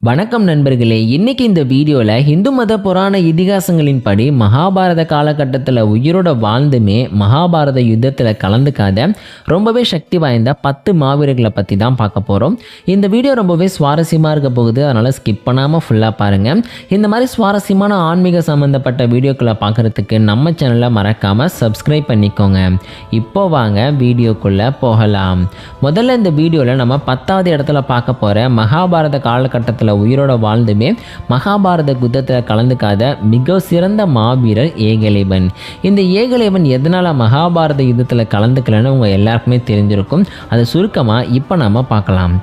வணக்கம் நண்பர்களே. இன்னைக்கு இந்த வீடியோவில் இந்து மத புராண இதிகாசங்களின்படி மகாபாரத காலகட்டத்தில் உயிரோட வாழ்ந்துமே மகாபாரத யுத்தத்தில் கலந்துக்காத ரொம்பவே சக்தி வாய்ந்த 10 மாவீரர்களை பற்றி தான் பார்க்க போகிறோம். இந்த வீடியோ ரொம்பவே சுவாரஸ்யமாக இருக்க போகுது, அதனால் ஸ்கிப் பண்ணாமல் ஃபுல்லாக பாருங்கள். இந்த மாதிரி சுவாரஸ்யமான ஆன்மீக சம்மந்தப்பட்ட வீடியோக்களை பார்க்குறதுக்கு நம்ம சேனலை மறக்காமல் சப்ஸ்கிரைப் பண்ணிக்கோங்க. இப்போ வாங்க வீடியோக்குள்ளே போகலாம். முதல்ல இந்த வீடியோவில் நம்ம 10வது இடத்துல பார்க்க போகிற மகாபாரத காலகட்டத்தில் உயிரோட வாழ்ந்துமே மகாபாரத யுத்தத்தில் கலந்துக்காத மிக சிறந்த மாவீரர் ஏகலைவன். இந்த ஏகலைவன் எதனால மகாபாரத யுத்தத்தில் கலந்துக்கலன்னு உங்க எல்லாருக்குமே தெரிஞ்சிருக்கும். அதை சுருக்கமாக இப்போ நம்ம பார்க்கலாம்.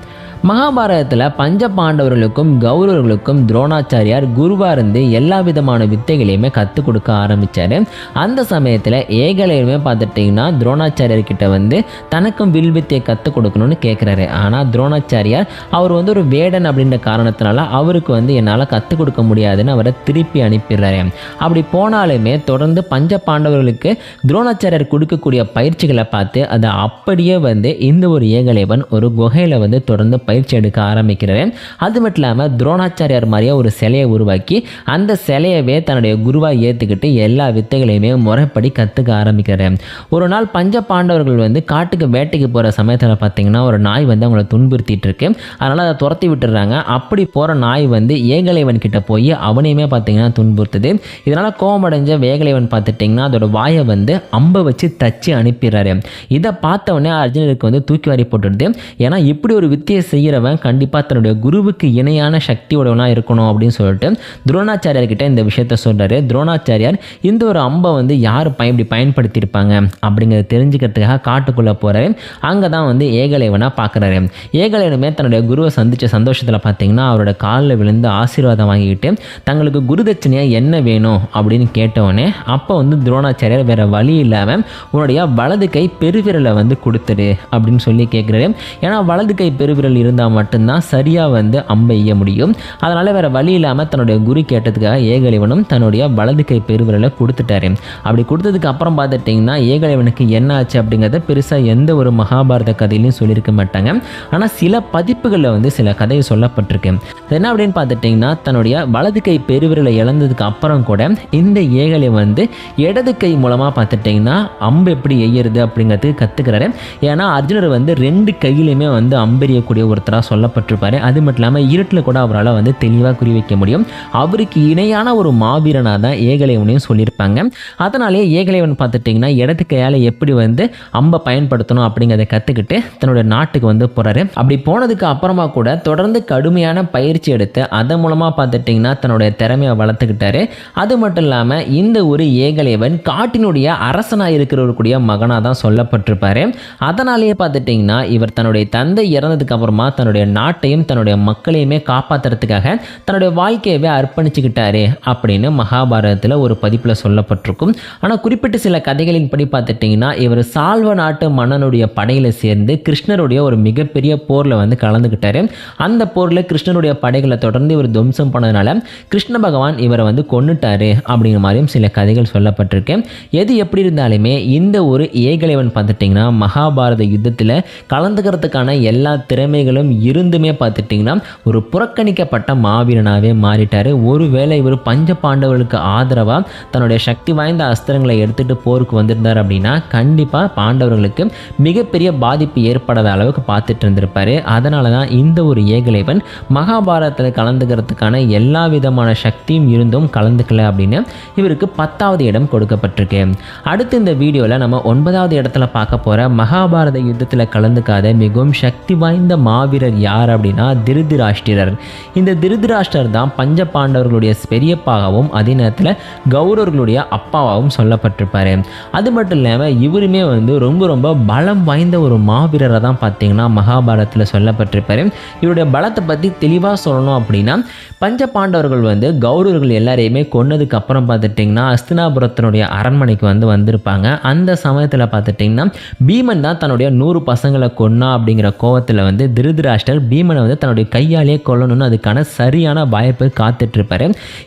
மகாபாரதத்தில் பஞ்ச பாண்டவர்களுக்கும் கௌரவர்களுக்கும் துரோணாச்சாரியார் குருவாக இருந்து எல்லா விதமான வித்தைகளையுமே கற்றுக் கொடுக்க ஆரம்பித்தார். அந்த சமயத்தில் ஏகலைவனுமே பார்த்துட்டிங்கன்னா துரோணாச்சாரியர்கிட்ட வந்து தனக்கும் வில் வித்தையை கற்றுக் கொடுக்கணும்னு கேட்குறாரு. ஆனால் துரோணாச்சாரியார் அவர் வந்து ஒரு வேடன் அப்படின்ற காரணத்தினால அவருக்கு வந்து என்னால் கற்றுக் கொடுக்க முடியாதுன்னு அவரை திருப்பி அனுப்பிடுறாரு. அப்படி போனாலுமே தொடர்ந்து பஞ்ச பாண்டவர்களுக்கு துரோணாச்சாரியார் கொடுக்கக்கூடிய பயிற்சிகளை பார்த்து அதை அப்படியே வந்து இந்த ஒரு ஏகலைவன் ஒரு குகையில் வந்து தொடர்ந்து பயிற்சி எடுக்க ஆரம்பிக்கிறாரு. அது மட்டும் இல்லாமல் துரோணாச்சாரியார் மாதிரியே ஒரு சிலையை உருவாக்கி அந்த சிலையவே தன்னுடைய குருவாக ஏற்றுக்கிட்டு எல்லா வித்தைகளையுமே முறைப்படி கற்றுக்க ஆரம்பிக்கிறாரு. ஒரு நாள் பஞ்ச பாண்டவர்கள் வந்து காட்டுக்கு வேட்டைக்கு போகிற சமயத்தில் பார்த்தீங்கன்னா ஒரு நாய் வந்து அவங்கள துன்புறுத்திட்டு இருக்கு. அதனால் அதை துரத்தி விட்டுறாங்க. அப்படி போகிற நாய் வந்து ஏகலைவன் கிட்ட போய் அவனையுமே பார்த்தீங்கன்னா துன்புறுத்துது. இதனால் கோபமடைஞ்ச ஏகலைவன் பார்த்துட்டிங்கன்னா அதோட வாயை வந்து அம்பை வச்சு தச்சு அனுப்பிடுறாரு. இதை பார்த்தவொடனே அர்ஜுனருக்கு வந்து தூக்கி வாரி போட்டுடுது. ஏன்னா இப்படி ஒரு வித்தையை செய்கிறவன் கண்டிப்பாக தன்னுடைய குருவுக்கு இணையான சக்தியோடவனாக இருக்கணும் அப்படின்னு சொல்லிட்டு துரோணாச்சாரியார்கிட்ட இந்த விஷயத்த சொல்கிறாரு. துரோணாச்சாரியார் இந்த ஒரு அம்பை வந்து யார் இப்படி பயன்படுத்தியிருப்பாங்க அப்படிங்கிறத தெரிஞ்சுக்கிறதுக்காக காட்டுக்குள்ளே போகிறாரு. அங்கே தான் வந்து ஏகலைவனாக பார்க்குறாரு. ஏகலைவனுமே தன்னுடைய குருவை சந்தித்த சந்தோஷத்தில் பார்த்தீங்கன்னா அவரோட காலில் விழுந்து ஆசீர்வாதம் வாங்கிக்கிட்டு தங்களுக்கு குருதட்சணையாக என்ன வேணும் அப்படின்னு கேட்டவொடனே அப்போ வந்து துரோணாச்சாரியார் வேறு வழி இல்லாமல் உன்னுடைய வலது கை பெருவிரலை வந்து கொடுத்துரு அப்படின்னு சொல்லி கேட்குறாரு. ஏன்னா வலது கை பெருவிரல் இருந்தால் மட்டும்தான் சரியாக வந்து அம்பை எய்ய முடியும். அதனால் வேறு வழி இல்லாமல் தன்னுடைய குரு கேட்டதுக்காக ஏகலைவனும் தன்னுடைய வலது கை பெருவிரலை கொடுத்துட்டாரு. அப்படி கொடுத்ததுக்கு அப்புறம் பார்த்துட்டிங்கன்னா ஏகலைவனுக்கு என்ன ஆச்சு அப்படிங்கிறத பெருசாக எந்த ஒரு மகாபாரத கதையிலையும் சொல்லியிருக்க மாட்டாங்க. ஆனால் சில பதிப்புகளில் வந்து சில கதை சொல்லப்பட்டிருக்கு. என்ன அப்படின்னு பார்த்துட்டிங்கன்னா தன்னுடைய வலது கை பெருவிரலை இழந்ததுக்கு அப்புறம் கூட இந்த ஏகலை வந்து இடது கை மூலமாக பார்த்துட்டிங்கன்னா அம்பு எப்படி எய்யறது அப்படிங்கிறதுக்கு கற்றுக்கிறாரு. ஏன்னா அர்ஜுனர் வந்து 2 கையிலையுமே வந்து அம்பெறியக்கூடிய ஒருத்தராக சொல்லப்பட்டிருப்பாரு. அது மட்டும் இல்லாமல் இருட்டில் கூட அவரால் வந்து தெளிவாக குறி வைக்க முடியும். அவருக்கு இணையான ஒரு மாவீரனாக தான் ஏகலைவனையும் சொல்லியிருப்பாங்க. அதனாலேயே ஏகலைவன் பார்த்துட்டிங்கன்னா இடது கையால் எப்படி வந்து அம்பை பயன்படுத்தணும் அப்படிங்கிறத கற்றுக்கிட்டு தன்னுடைய நாட்டுக்கு வந்து போகிறாரு. அப்படி போனதுக்கு அப்புறமா கூட தொடர்ந்து கடுமையான பயிற்சி எடுத்து அதன் மூலமாக பார்த்துட்டிங்கன்னா தன்னுடைய திறமையை வளர்த்துக்கிட்டாரு. அது மட்டும் இல்லாமல் இந்த ஒரு ஏகலைவன் காட்டினுடைய அரசனாக இருக்கிறவருடைய மகனாக தான் சொல்லப்பட்டிருப்பாரு. அதனாலேயே பார்த்துட்டிங்கன்னா இவர் தன்னுடைய தந்தை இறந்ததுக்கு அப்புறமா தன்னுடைய நாட்டையும் தன்னுடைய மக்களையுமே காப்பாற்றுறதுக்காக தன்னுடைய வாழ்க்கையவே அர்ப்பணிச்சுக்கிட்டாரு அப்படின்னு மகாபாரதத்தில் ஒரு பதிப்பில் சொல்லப்பட்டிருக்கும். ஆனால் குறிப்பிட்ட சில கதைகளின் படி பார்த்துட்டிங்கன்னா இவர் சால்வ நாட்டு மன்னனுடைய படையில் சேர்ந்து கிருஷ்ணருடைய ஒரு மிகப்பெரிய போரில் வந்து கலந்துக்கிட்டாரு. அந்த போரில் கிருஷ்ணருடைய படைகளை தொடர்ந்து இவர் துவம்சம் பண்ணதுனால கிருஷ்ண பகவான் இவரை வந்து கொன்னுட்டாரு அப்படிங்கிற மாதிரியும் சில கதைகள் சொல்லப்பட்டிருக்கு. எது எப்படி இருந்தாலுமே இந்த ஒரு ஏகலைவன் பார்த்துட்டிங்கன்னா மகாபாரத யுத்தத்தில் கலந்துக்கிறதுக்கான எல்லா திறமைகளும் இருந்துமே பார்த்துட்டிங்கன்னா ஒரு புறக்கணிக்கப்பட்ட மாவீரனாகவே மாறிட்டார். ஒருவேளை இவர் பஞ்ச பாண்டவர்களுக்கு ஆதரவாக தன்னுடைய சக்தி வாய்ந்த அஸ்திரங்களை எடுத்துகிட்டு போருக்கு வந்திருந்தார் அப்படின்னா கண்டிப்பாக பாண்டவர்களுக்கு மிகப்பெரிய பாதிப்பு ஏற்படாத அளவுக்கு பார்த்துட்டு இருந்திருப்பார். அதனால தான் இந்த ஒரு ஏகலைவன் மகாபாரதத்தில் கலந்துக்கிறதுக்கான எல்லா விதமான சக்தியும் இருந்தும் கலந்துக்கல அப்படின்னு இவருக்கு 10வது இடம் கொடுக்கப்பட்டிருக்கு. அடுத்து இந்த வீடியோவில் நம்ம 9வது இடத்துல பார்க்க போகிற மகாபாரத யுத்தத்தில் கலந்துக்காத மிகவும் சக்தி வாய்ந்த மாவீரர் யார் அப்படின்னா திருதராஷ்டிரர். இந்த திருதராஷ்டிரர் தான் பஞ்ச பாண்டவர்களுடைய பெரியப்பாகவும் அதே நேரத்தில் கௌரவர்களுடைய அப்பாவாகவும் சொல்லப்பட்டிருப்பார். அது மட்டும் இல்லாமல் இவருமே வந்து ரொம்ப பலம் வாய்ந்த ஒரு மாவீரரை தான் பார்த்தீங்கன்னா மகாபாரதத்தில் சொல்லப்பட்டிருப்பார். இவருடைய பலத்தை பற்றி தெளிவாக சொல்லணும் அப்படின்னா பஞ்ச பாண்டவர்கள் வந்து கௌரவர்கள் எல்லாரையுமே கொன்னதுக்கு அப்புறம் பார்த்துட்டிங்கன்னா அஸ்தினாபுரத்தினுடைய அரண்மனைக்கு வந்திருப்பாங்க. அந்த சமயத்தில் பார்த்துட்டிங்கன்னா பீமன் தான் தன்னுடைய 100 பசங்களை கொன்னா அப்படிங்கிற கோவத்தில் வந்து திருதராஷ்டிரர் பீமனை வந்து தன்னுடைய கையாலேயே கொல்லணும்னு அதுக்கான சரியான வாய்ப்பு காத்துட்டு இருப்பாரு.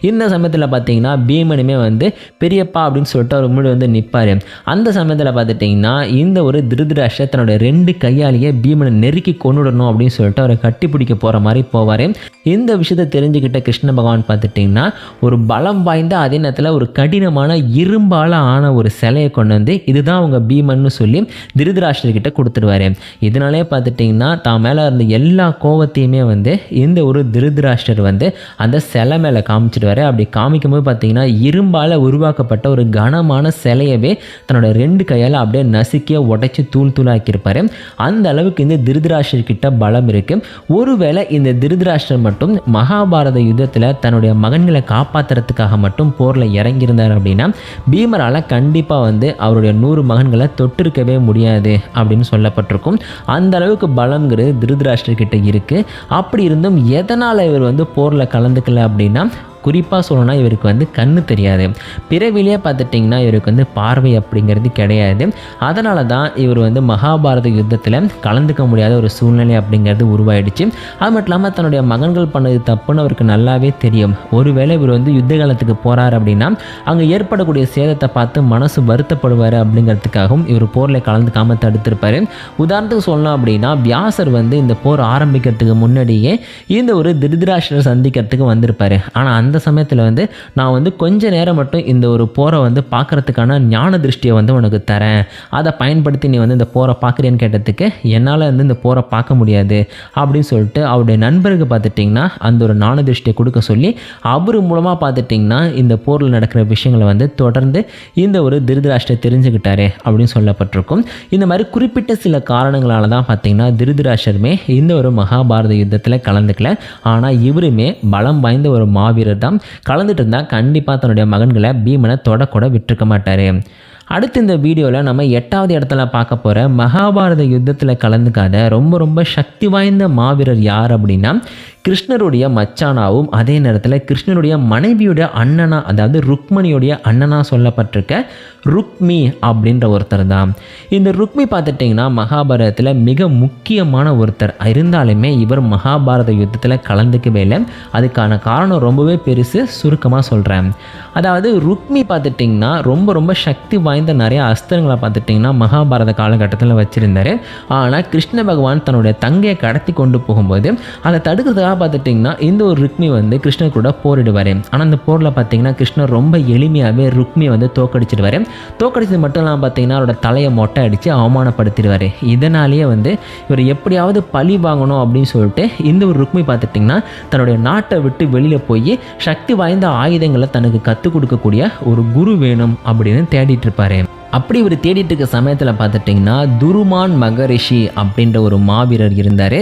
இந்த சமயத்தில் பார்த்தீங்கன்னா பீமனுமே வந்து பெரியப்பா அப்படின்னு சொல்லிட்டு அவர் முன்னாடி வந்து நிற்பார். அந்த சமயத்தில் பார்த்துட்டிங்கன்னா இந்த ஒரு திருதராஷ்டிரர் தன்னுடைய 2 கையாலேயே பீமனை நெருக்கி கொண்டுடணும் அப்படின்னு சொல்லிட்டு அவரை கட்டி பிடிக்க போகிற மாதிரி போவார். இந்த விஷயத்தை தெரிஞ்சுக்கிட்ட கிருஷ்ண பகவான் பார்த்துட்டிங்கன்னா ஒரு பலம் வாய்ந்த அதே நேரத்தில் ஒரு கடினமான இரும்பால் ஆன ஒரு சிலையை கொண்டு வந்து இதுதான் அவங்க பீமன்னு சொல்லி திருதராஷ்டிரர்கிட்ட கொடுத்துடுவார். இதனாலே பார்த்துட்டிங்கன்னா தான் மேலே இருந்த எல்லா கோவத்தையுமே வந்து இந்த ஒரு திருதராஷ்டிரர் வந்து அந்த சிலை மேலே காமிச்சிடுவார். அப்படி காமிக்கும் போது பார்த்திங்கன்னா இரும்பால் உருவாக்கப்பட்ட ஒரு கனமான சிலையவே தன்னோட 2 கையால் அப்படியே நசுக்கிய உடைச்சி தூள் தூளாக்கியிருப்பார். அந்த அளவுக்கு இந்த திருதராஷ்டிரர் கிட்ட பலம் இருக்குது. ஒருவேளை இந்த திருதராஷ்டிரர் மட்டும் மகாபாரத யுத்தத்தில் தன்னுடைய மகன்களை காப்பாற்றுறதுக்காக மட்டும் போரில் இறங்கியிருந்தார் அப்படின்னா பீமரால் கண்டிப்பாக வந்து அவருடைய 100 மகன்களை தொட்டிருக்கவே முடியாது அப்படின்னு சொல்லப்பட்டிருக்கும். அந்த அளவுக்கு பலம்ங்கிறது திருதராஷ்டிரர் கிட்ட இருக்குது. அப்படி இருந்தும் எதனால் இவர் வந்து போரில் கலந்துக்கல அப்படின்னா குறிப்பாக சொல்லணும்னா இவருக்கு வந்து கண்ணு தெரியாது. பிறவிலேயே பார்த்துட்டிங்கன்னா இவருக்கு வந்து பார்வை அப்படிங்கிறது கிடையாது. அதனால தான் இவர் வந்து மகாபாரத யுத்தத்தில் கலந்துக்க முடியாத ஒரு சூழ்நிலை அப்படிங்கிறது உருவாயிடுச்சு. அது மட்டும் இல்லாமல் தன்னுடைய மகன்கள் பண்ணது தப்புன்னு அவருக்கு நல்லாவே தெரியும். ஒருவேளை இவர் வந்து யுத்த காலத்துக்கு போகிறார் அப்படின்னா அங்கே ஏற்படக்கூடிய சேதத்தை பார்த்து மனசு வருத்தப்படுவார் அப்படிங்கிறதுக்காகவும் இவர் போரில் கலந்துக்காமல் தடுத்திருப்பார். உதாரணத்துக்கு சொல்லணும் அப்படின்னா வியாசர் வந்து இந்த போர் ஆரம்பிக்கிறதுக்கு முன்னாடியே இந்த ஒரு திருதராஷ்டிரர் சந்திக்கிறதுக்கு வந்திருப்பார். ஆனால் அந்த சமயத்தில் வந்து நான் வந்து கொஞ்ச நேரம் மட்டும் இந்த ஒரு போரை வந்து பார்க்குறதுக்கான ஞான திருஷ்டியை வந்து உனக்கு தரேன், அதை பயன்படுத்தி நீ வந்து இந்த போரை பார்க்குறேன்னு கேட்டதுக்கு என்னால் வந்து இந்த போரை பார்க்க முடியாது அப்படின்னு சொல்லிட்டு அவருடைய நண்பருக்கு பார்த்துட்டிங்கன்னா அந்த ஒரு ஞான திருஷ்டியை கொடுக்க சொல்லி அவர் மூலமாக பார்த்துட்டிங்கன்னா இந்த போரில் நடக்கிற விஷயங்களை வந்து தொடர்ந்து இந்த ஒரு திருதராஷ்டிரர் தெரிஞ்சுக்கிட்டாரு அப்படின்னு சொல்லப்பட்டிருக்கும். இந்த மாதிரி குறிப்பிட்ட சில காரணங்களால தான் பார்த்திங்கன்னா திருதராஷ்டிரருமே இந்த ஒரு மகாபாரத யுத்தத்தில் கலந்துக்கல. ஆனால் இவருமே பலம் வாய்ந்த ஒரு மாவீரர் தான். கலந்துட்டு இருந்தால் கண்டிப்பாக தன்னுடைய மகன்களை பீமனை தொடக்கூட விட்டுருக்க மாட்டார். அடுத்து இந்த வீடியோவில் நம்ம 8வது இடத்துல பார்க்க போகிற மகாபாரத யுத்தத்தில் கலந்துக்காத ரொம்ப சக்தி வாய்ந்த மாவீரர் யார் அப்படின்னா கிருஷ்ணருடைய மச்சானாவும் அதே நேரத்தில் கிருஷ்ணருடைய மனைவியுடைய அண்ணனா, அதாவது ருக்மணியுடைய அண்ணனா சொல்லப்பட்டிருக்க ருக்மி அப்படின்ற ஒருத்தர் தான். இந்த ருக்மி பார்த்துட்டிங்கன்னா மகாபாரதத்தில் மிக முக்கியமான ஒருத்தர் இருந்தாலுமே இவர் மகாபாரத யுத்தத்தில் கலந்துக்கவே இல்லை. அதுக்கான காரணம் ரொம்பவே பெருசு. சுருக்கமாக சொல்கிறேன். அதாவது ருக்மி பார்த்துட்டிங்கன்னா ரொம்ப சக்தி வாய்ந்த நிறைய அஸ்திரங்களை பார்த்துட்டிங்கன்னா மகாபாரத காலகட்டத்தில் வச்சுருந்தார். ஆனால் கிருஷ்ண பகவான் தன்னுடைய தங்கையை கடத்தி கொண்டு போகும்போது அதை தடுக்கிறதுக்காக பார்த்துட்டிங்கன்னா இந்த ஒரு ருக்மி வந்து கிருஷ்ணர் கூட போரிடுவார். ஆனால் அந்த போரில் பார்த்திங்கன்னா கிருஷ்ணர் ரொம்ப எளிமையாகவே ருக்மியை வந்து தோக்கடிச்சிடுவார். தோக்கடிச்சது மட்டும் இல்லாமல் பார்த்திங்கன்னா அவரோட தலையை மொட்டை அடித்து அவமானப்படுத்திடுவார். இதனாலேயே வந்து இவர் எப்படியாவது பழி வாங்கணும் அப்படின்னு சொல்லிட்டு இந்த ஒரு ருக்மி பார்த்துட்டிங்கன்னா தன்னுடைய நாட்டை விட்டு வெளியில் போய் சக்தி வாய்ந்த ஆயுதங்களை தனக்கு கற்றுக் கொடுக்கக்கூடிய ஒரு குரு வேணும் அப்படின்னு தேடிட்டு இருப்பார். அப்படி இவர் தேடிட்டு இருக்க சமயத்தில் பார்த்துட்டிங்கன்னா துருமான் மகரிஷி அப்படின்ற ஒரு மாவீரர் இருந்தார்.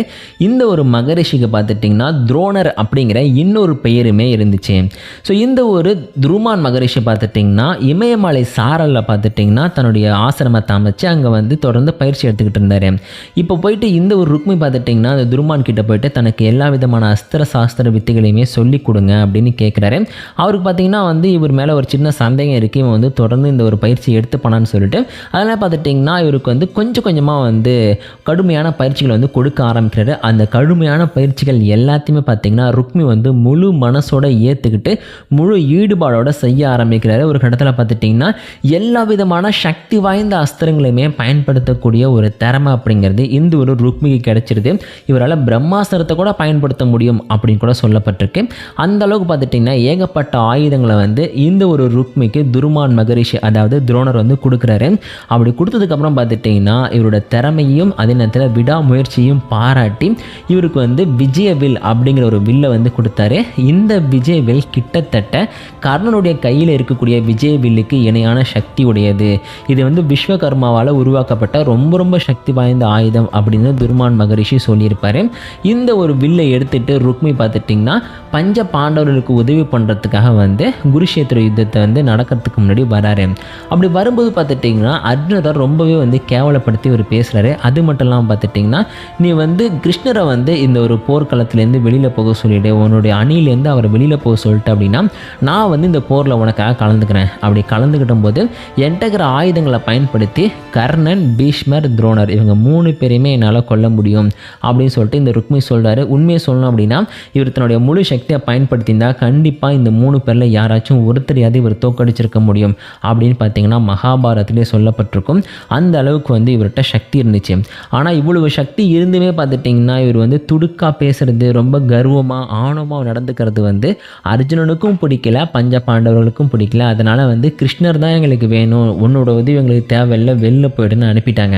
இந்த ஒரு மகரிஷிக்கு பார்த்துட்டிங்கன்னா துரோணர் அப்படிங்கிற இன்னொரு பெயருமே இருந்துச்சு. ஸோ இந்த ஒரு துருமான் மகரிஷி பார்த்துட்டிங்கன்னா இமயமலை சாரலில் பார்த்துட்டிங்கன்னா தன்னுடைய ஆசிரமத்தை அமைச்சு அங்கே வந்து தொடர்ந்து பயிற்சி எடுத்துக்கிட்டு இருந்தார். இப்போ போயிட்டு இந்த ஒரு ருக்மி பார்த்துட்டிங்கன்னா அந்த துருமான் கிட்ட போயிட்டு தனக்கு எல்லா விதமான அஸ்திர சாஸ்திர வித்தைகளையுமே சொல்லி கொடுங்க அப்படின்னு கேட்குறாரு. அவருக்கு பார்த்திங்கன்னா வந்து இவர் மேலே ஒரு சின்ன சந்தேகம் இருக்குது. இவன் வந்து தொடர்ந்து இந்த ஒரு பயிற்சி எடுத்து பண்ணான்னு சொல்லிட்டு அதனால் பார்த்துட்டிங்கன்னா இவருக்கு வந்து கொஞ்சமாக வந்து கடுமையான பயிற்சிகளை வந்து கொடுக்க ஆரம்பிக்கிறாரு. அந்த கடுமையான பயிற்சிகள் எல்லாத்தையுமே பார்த்திங்கன்னா ருக்மி வந்து முழு மனசோட ஏற்றுக்கிட்டு முழு ஈடுபாடோட செய்ய ஆரம்பிக்கிறாரு. ஒரு கட்டத்தில் பார்த்துட்டிங்கன்னா எல்லா விதமான சக்தி வாய்ந்த அஸ்திரங்களையுமே பயன்படுத்தக்கூடிய ஒரு திறமை அப்படிங்கிறது இந்த ஒரு ருக்மிக்கு கிடைச்சிருது. இவரால் பிரம்மாஸ்திரத்தை கூட பயன்படுத்த முடியும் அப்படின்னு கூட சொல்லப்பட்டிருக்கு. அந்த அளவுக்கு பார்த்துட்டிங்கன்னா ஏகப்பட்ட ஆயுதங்களை வந்து இந்த ஒரு ருக்மிக்கு துருமான் மகரிஷி அதாவது துரோணர் வந்து கொடுக்குறாரு. அப்படி கொடுத்ததுக்கப்புறம் பார்த்துட்டிங்கன்னா இவரோட திறமையும் அதே நேரத்தில் விடாமுயற்சியும் பாராட்டி இவருக்கு வந்து விஜயவில் அப்படிங்கிற ஒரு வில்லை வந்து கொடுத்தாரு. இந்த விஜயவில் கிட்டத்தட்ட கர்ணனுடைய கையில் இருக்கக்கூடிய விஜயவில்லுக்கு இணையான சக்தி உடையது. இது வந்து விஸ்வகர்மாவால் உருவாக்கப்பட்ட ரொம்ப சக்தி வாய்ந்த ஆயுதம் அப்படின்னு துருமான் மகரிஷி சொல்லியிருப்பார். இந்த ஒரு வில்லை எடுத்துகிட்டு ருக்மி பார்த்துட்டிங்கன்னா பஞ்ச பாண்டவர்களுக்கு உதவி பண்ணுறதுக்காக வந்து குருஷேத்திர யுத்தத்தை வந்து நடக்கிறதுக்கு முன்னாடி வராரு. அப்படி வரும்போது பார்த்துட்டிங்கன்னா அர்ஜுனரை ரொம்பவே வந்து கேவலப்படுத்தி இவர் பேசுகிறாரு. அது மட்டும் இல்லாமல் பார்த்துட்டிங்கன்னா நீ வந்து கிருஷ்ணரை வந்து இந்த ஒரு போர்க்களத்துலேருந்து வெளியில் போக சொல்லிவிடு, உன்னுடைய அணியிலேருந்து அவரை வெளியில் போக சொல்லிட்டு அப்படின்னா நான் வந்து இந்த போரில் உனக்காக கலந்துக்கிறேன். அப்படி கலந்துக்கிட்ட போது என்கிட்ட இருக்கிற ஆயுதங்களை பயன்படுத்தி கர்ணன், பீஷ்மர், துரோணர் இவங்க 3 பேரையுமே என்னால் கொல்ல முடியும் அப்படின்னு சொல்லிட்டு இந்த ருக்மி சொல்கிறாரு. உண்மையை சொல்லணும் அப்படின்னா இவர் தன்னுடைய முழு சக்தியை பயன்படுத்தியிருந்தால் கண்டிப்பாக இந்த 3 பேரில் யாராச்சும் ஒருத்தரையாவது இவர் தோக்கடிச்சிருக்க முடியும் அப்படின்னு பார்த்தீங்கன்னா மகாபாரதத்திலே சொல்லப்பட்டிருக்கும். அந்த அளவுக்கு வந்து இவர்கிட்ட சக்தி இருந்துச்சு. ஆனால் இவ்வளவு சக்தி இருந்துமே பார்த்துட்டிங்கன்னா இவர் வந்து துடுக்கா பேசுறது, ரொம்ப கர்வமாக ஆணவமாக நடந்துக்கிறது வந்து அர்ஜுனனுக்கும் பிடிக்கல, பஞ்ச பாண்டவர்களுக்கும் பிடிக்கல. அதனால் வந்து கிருஷ்ணர் தான் எங்களுக்கு வேணும், உன்னோட உதவி எங்களுக்கு தேவையில்லை, வெளில போய்ட்டுன்னு அனுப்பிட்டாங்க.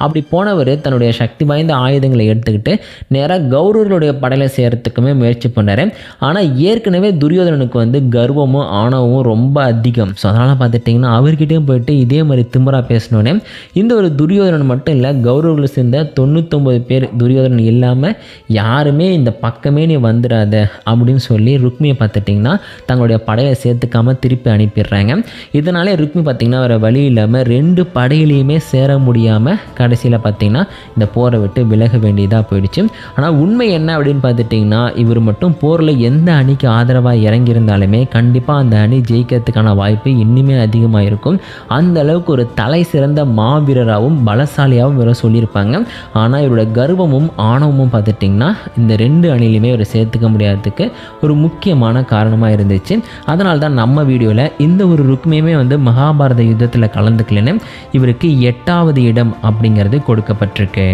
அப்படி போனவர் தன்னுடைய சக்தி வாய்ந்த ஆயுதங்களை எடுத்துக்கிட்டு நேராக கௌரவர்களுடைய படையில் சேரத்துக்குமே முயற்சி பண்ணார். ஆனால் ஏற்கனவே துரியோதனனுக்கு வந்து கர்வமும் ஆணவமும் ரொம்ப அதிகம். ஸோ அதனால் பார்த்துட்டிங்கன்னா அவர்கிட்டையும் போயிட்டு இதே மாதிரி திமிராக பேசினோன்னே இந்த ஒரு துரியோதனன் மட்டும் இல்லை, கௌரவர்கள் சேர்ந்த 99 பேர் துரியோதனன் இல்லாமல் யாருமே இந்த பக்கமே நீ வந்துடாத அப்படின்னு சொல்லி ருக்மியை பார்த்துட்டிங்கன்னா தங்களுடைய படையை சேர்த்துக்காமல் திருப்பி அனுப்பிடுறாங்க. இதனாலே ருக்மி பார்த்திங்கன்னா வேறு வழி இல்லாமல் 2 படையிலையுமே சேர முடியாமல் கடைசியில் பார்த்திங்கன்னா இந்த போரை விட்டு விலக வேண்டியதாக போயிடுச்சு. ஆனால் உண்மை என்ன அப்படின்னு பார்த்துட்டிங்கன்னா இவர் மட்டும் போரில் எந்த அணிக்கு ஆதரவாக இறங்கியிருந்தாலுமே கண்டிப்பாக அந்த அணி ஜெயிக்கிறதுக்கான வாய்ப்பு இன்னுமே அதிகமாக இருக்கும். அந்த அளவுக்கு ஒரு தலை சிறந்த மாவீரராகவும் பலசாலியாகவும் இவரை சொல்லியிருப்பாங்க. ஆனால் இவரோட கர்வமும் ஆணவமும் பார்த்துட்டிங்கன்னா இந்த 2 அணிலையுமே இவரை சேர்த்துக்க முடியாததுக்கு ஒரு முக்கியமான காரணமாக இருந்துச்சு. அதனால தான் நம்ம வீடியோவில் இந்த ஒரு ருக்மியுமே வந்து மகாபாரத யுத்தத்தில் கலந்துக்கலன்னு இவருக்கு 8வது இடம் அப்படிங்கிறது கொடுக்கப்பட்டிருக்கு.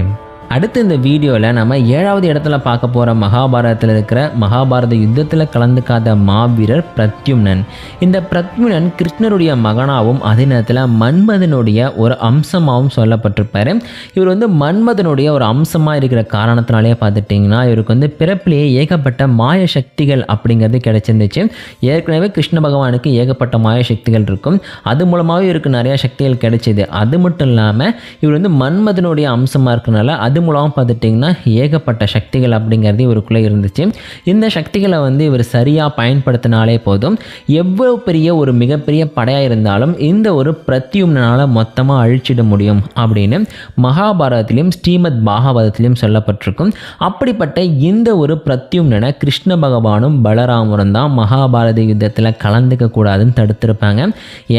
அடுத்து இந்த வீடியோவில் நம்ம 7வது இடத்துல பார்க்க போகிற மகாபாரதத்தில் இருக்கிற மகாபாரத யுத்தத்தில் கலந்துக்காத மாவீரர் பிரத்யும்னன். இந்த பிரத்யும்னன் கிருஷ்ணருடைய மகனாகவும் அதே நேரத்தில் மன்மதனுடைய ஒரு அம்சமாகவும் சொல்லப்பட்டிருப்பார். இவர் வந்து மன்மதனுடைய ஒரு அம்சமாக இருக்கிற காரணத்தினாலே பார்த்துட்டிங்கன்னா இவருக்கு வந்து பிறப்பிலேயே ஏகப்பட்ட மாய சக்திகள் அப்படிங்கிறது கிடைச்சிருந்துச்சு. ஏற்கனவே கிருஷ்ண பகவானுக்கு ஏகப்பட்ட மாய சக்திகள் இருக்கும், அது மூலமாகவே இவருக்கு நிறையா சக்திகள் கிடைச்சிது. அது மட்டும் இல்லாமல் இவர் வந்து மன்மதனுடைய அம்சமாக இருக்கனால அது மூலம் பார்த்துட்டிங்கன்னா ஏகப்பட்ட சக்திகள் அப்படிங்கிறது இவருக்குள்ளே இருந்துச்சு. இந்த சக்திகளை வந்து இவர் சரியாக பயன்படுத்தினாலே போதும், எவ்வளோ பெரிய ஒரு மிகப்பெரிய படையாக இருந்தாலும் இந்த ஒரு பிரத்யும்னால் மொத்தமாக அழிச்சிட முடியும் அப்படின்னு மகாபாரதத்திலையும் ஸ்ரீமத் பாகவதத்திலையும் சொல்லப்பட்டிருக்கும். அப்படிப்பட்ட இந்த ஒரு பிரத்யும்னனை கிருஷ்ண பகவானும் பலராமரும் தான் மகாபாரத யுத்தத்தில் கலந்துக்க கூடாதுன்னு தடுத்திருப்பாங்க.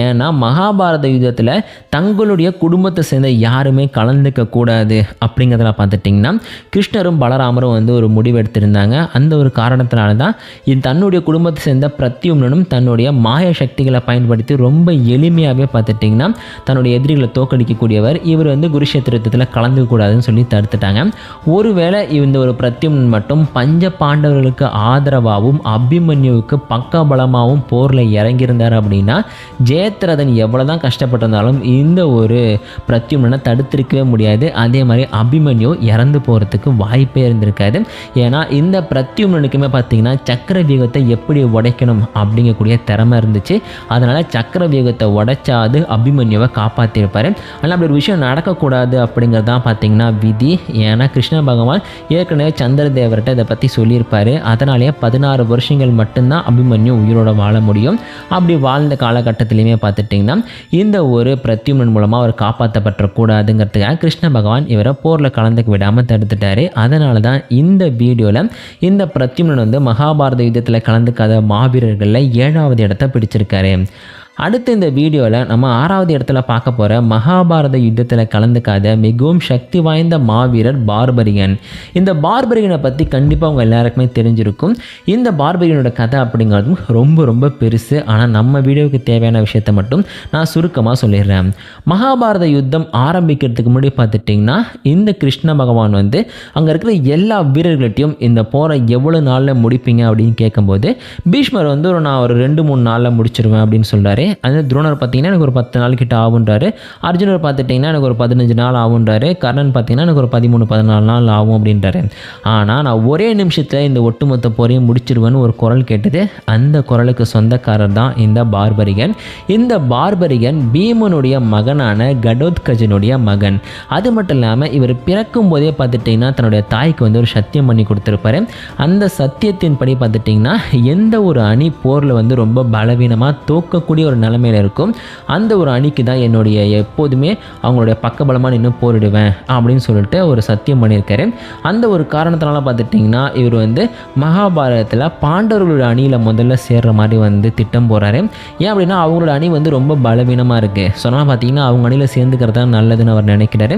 ஏன்னா மகாபாரத யுத்தத்தில் தங்களுடைய குடும்பத்தை சேர்ந்த யாருமே கலந்துக்க கூடாது அப்படிங்கிறத பார்த்துட்டிங்கன்னா கிருஷ்ணரும் பலராமரும் வந்து ஒரு முடிவு எடுத்திருந்தாங்க. அந்த ஒரு காரணத்தினால தான் தன்னுடைய குடும்பத்தை சேர்ந்த பிரத்யும்னனும் தன்னுடைய மாய சக்திகளை பயன்படுத்தி ரொம்ப எளிமையாகவே பார்த்துட்டிங்கன்னா தன்னுடைய எதிரிகளை தோக்கடிக்கக்கூடியவர். இவர் வந்து குருஷேத்திரத்தில் கலந்துக்கூடாதுன்னு சொல்லி தடுத்துட்டாங்க. ஒருவேளை இந்த ஒரு பிரத்யும்னன் மட்டும் பஞ்ச பாண்டவர்களுக்கு ஆதரவாகவும் அபிமன்யுவுக்கு பக்கபலமாகவும் போரில் இறங்கியிருந்தார் அப்படின்னா ஜெயத்ரதன் எவ்வளோதான் கஷ்டப்பட்டிருந்தாலும் இந்த ஒரு பிரத்யும்னனை தடுத்திருக்கவே முடியாது. அதே மாதிரி அபிமன்யு இறந்து போகிறதுக்கு வாய்ப்பே இருந்திருக்காது. ஏன்னா இந்த பிரத்யும்னனுக்குமே பார்த்தீங்கன்னா சக்கர வியூகத்தை எப்படி உடைக்கணும் அப்படிங்கக்கூடிய திறமை இருந்துச்சு. அதனால் சக்கர வியூகத்தை உடைச்சாது அபிமன்யுவை காப்பாற்றிருப்பார். ஆனால் அப்படி ஒரு விஷயம் நடக்கக்கூடாது அப்படிங்கிறதான் பார்த்தீங்கன்னா விதி. ஏன்னா கிருஷ்ண பகவான் ஏற்கனவே சந்திரதேவர்கிட்ட இதை பற்றி சொல்லியிருப்பார். அதனாலேயே 16 வருஷங்கள் மட்டும்தான் அபிமன்யு உயிரோட வாழ முடியும். அப்படி வாழ்ந்த காலகட்டத்திலையுமே பார்த்துட்டிங்கன்னா இந்த ஒரு பிரத்யும்னன் மூலமாக அவர் காப்பாற்றப்பட்டக்கூடாதுங்கிறதுக்காக கிருஷ்ண பகவான் இவரை போரில் கலந்துக்க விடாமல் தடுத்துட்டாரு. அதனால தான் இந்த வீடியோவில் இந்த பிரத்யும்னன் வந்து மகாபாரத யுத்தத்தில் கலந்துக்காத மாவீரர்களில் 7வது இடத்தை பிடிச்சிருக்காரு. அடுத்து இந்த வீடியோவில் நம்ம 6வது இடத்துல பார்க்க போகிற மகாபாரத யுத்தத்தில் கலந்துக்காத மிகவும் சக்தி வாய்ந்த மாவீரர் பார்பரியன். இந்த பார்பரியனை பற்றி கண்டிப்பாக அவங்க எல்லாருக்குமே தெரிஞ்சிருக்கும். இந்த பார்பரியனோட கதை அப்படிங்கிறதும் ரொம்ப ரொம்ப பெருசு. ஆனால் நம்ம வீடியோவுக்கு தேவையான விஷயத்தை மட்டும் நான் சுருக்கமாக சொல்லிடுறேன். மகாபாரத யுத்தம் ஆரம்பிக்கிறதுக்கு முன்னாடி பார்த்துட்டிங்கன்னா இந்த கிருஷ்ண பகவான் வந்து அங்கே இருக்கிற எல்லா வீரர்கள்ட்டையும் இந்த போரை எவ்வளோ நாளில் முடிப்பீங்க அப்படின்னு கேட்கும்போது பீஷ்மர் வந்து நான் ஒரு 2-3 நாளில் முடிச்சிருவேன் அப்படின்னு சொல்கிறாரு. அது துரோணர் பார்த்தீங்கன்னா எனக்கு ஒரு 10 நாள் கிட்ட ஆகுன்றாரு. அர்ஜுனர் பார்த்துட்டிங்கன்னா எனக்கு ஒரு 15 நாள் ஆகுன்றாரு. கர்ணன் பார்த்தீங்கன்னா எனக்கு ஒரு 13-14 நாள் ஆகும் அப்படின்றாரு. ஆனால் நான் ஒரே நிமிஷத்தில் இந்த ஒட்டுமொத்த போரையும் முடிச்சிருவேன்னு ஒரு குரல் கேட்டது. அந்த குரலுக்கு சொந்தக்காரர் தான் இந்த பார்பரியன். இந்த பார்பரியன் பீமனுடைய மகனான கடோத்கஜனுடைய மகன். அது மட்டும் இல்லாமல் இவர் பிறக்கும் போதே பார்த்துட்டிங்கன்னா தன்னுடைய தாய்க்கு வந்து ஒரு சத்தியம் பண்ணி கொடுத்துருப்பாரு. அந்த சத்தியத்தின்படி பார்த்துட்டிங்கன்னா எந்த ஒரு அணி போரில் வந்து ரொம்ப பலவீனமாக தோக்கக்கூடிய ஒரு நிலைமையில் இருக்கும் அந்த ஒரு அணிக்கு தான் என்னுடைய எப்போதுமே அவங்களுடைய பக்கபலமாக நின்று போரிடுவேன் அப்படின்னு சொல்லிட்டு ஒரு சத்தியம் பண்ணியிருக்காரு. அந்த ஒரு காரணத்தினால பார்த்துட்டிங்கன்னா இவர் வந்து மகாபாரதத்தில் பாண்டவர்களோட அணியில் முதல்ல சேர்கிற மாதிரி வந்து திட்டம் போகிறாரு. ஏன் அப்படின்னா அவங்களோட அணி வந்து ரொம்ப பலவீனமாக இருக்குது. ஸோ அதனால் பார்த்தீங்கன்னா அவங்க அணியில் சேர்ந்துக்கிறது தான் நல்லதுன்னு அவர் நினைக்கிறாரு.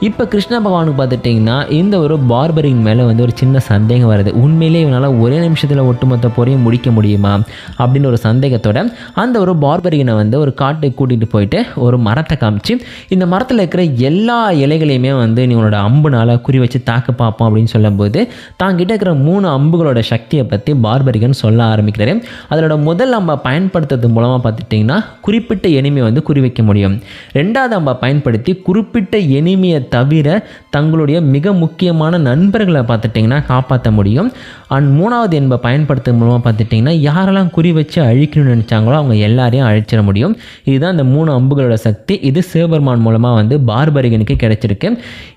இப்போ கிருஷ்ண பகவானுக்கு பார்த்துட்டிங்கன்னா இந்த ஒரு பார்பரின் மேலே வந்து ஒரு சின்ன சந்தேகம் வருது. உண்மையிலே இவனால் ஒரே நிமிஷத்தில் ஒட்டுமொத்த போரையும் முடிக்க முடியுமா அப்படின்னு ஒரு சந்தேகத்தோட அந்த ஒரு பார்பரிகனை வந்து ஒரு காட்டுக்கு கூட்டிகிட்டு போயிட்டு ஒரு மரத்தை காமிச்சு இந்த மரத்தில் இருக்கிற எல்லா இலைகளையுமே வந்து நீ உன்னோட அம்புனால் குறி வச்சு தாக்க பார்ப்போம் அப்படின்னு சொல்லும்போது தாங்கிட்ட இருக்கிற 3 அம்புகளோட சக்தியை பற்றி பார்பரிகன் சொல்ல ஆரம்பிக்கிறாரு. அதோட முதல் அம்பை பயன்படுத்துறது மூலமாக பார்த்துட்டிங்கன்னா குறிப்பிட்ட எனிமையை வந்து குறி வைக்க முடியும். 2வது அம்பை பயன்படுத்தி குறிப்பிட்ட எனிமையை தவிர தங்களுடைய மிக முக்கியமான நண்பர்களை பார்த்துட்டிங்கன்னா காப்பாற்ற முடியும். அண்ட் 3வது என்பை பயன்படுத்துறது மூலமாக பார்த்துட்டிங்கன்னா யாரெல்லாம் குறி வச்சு அழிக்கணும்னு நினச்சாங்களோ அவங்க எல்லாரையும் அழிச்சிட முடியும். இதுதான் அந்த 3 அம்புகளோட சக்தி. இது சிவபெருமான் மூலமாக வந்து பார்பரிகனுக்கு கிடைச்சிருக்கு.